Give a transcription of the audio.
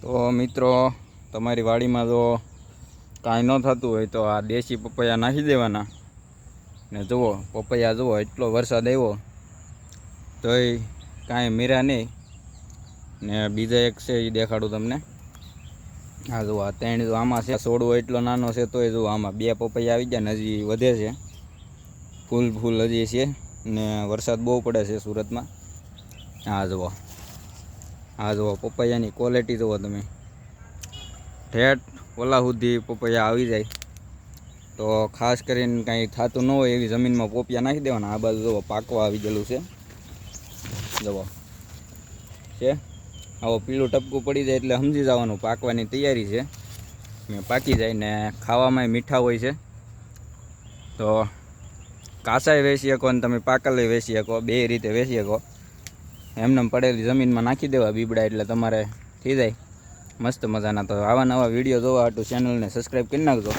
તો મિત્રો તમારી વાડીમાં જો કાંઈ ન થતું હોય તો આ દેશી પપૈયા નાખી દેવાના ને જુઓ પપૈયા જુઓ એટલો વરસાદ આવ્યો તોય કાંઈ મીરા નહીં. ને બીજા એક છે એ દેખાડું તમને. હા જુઓ આ ત્રણ જો આમાં છે છોડવો એટલો નાનો છે તોય જુઓ આમાં બે પપૈયા આવી ગયા ને હજી વધે છે. ફૂલ હજી છે ને વરસાદ બહુ પડે છે સુરતમાં. હા જુઓ પપૈયાની ક્વોલિટી જુઓ તમે. ઠેઠ ઓલા સુધી પપૈયા આવી જાય તો ખાસ કરીને કાંઈ થતું ન હોય એવી જમીનમાં પોપિયા નાખી દેવાના. આ બાજુ જુઓ પાકવા આવી ગયેલું છે. જુઓ છે આવો પીળું ટપકું પડી જાય એટલે સમજી જવાનું પાકવાની તૈયારી છે. પાકી જાય ને ખાવામાં મીઠા હોય છે. તો કાસાય વેચી શકો અને તમે પાકલે વેચી શકો, બે રીતે વેચી શકો. એમને પડેલી જમીનમાં નાખી દેવા બીબડા એટલે તમારે થઈ જાય મસ્ત મજાના. તો આવા નવા વિડીયો જોવા હાટુ ચેનલને સબસ્ક્રાઈબ કરી નાખજો.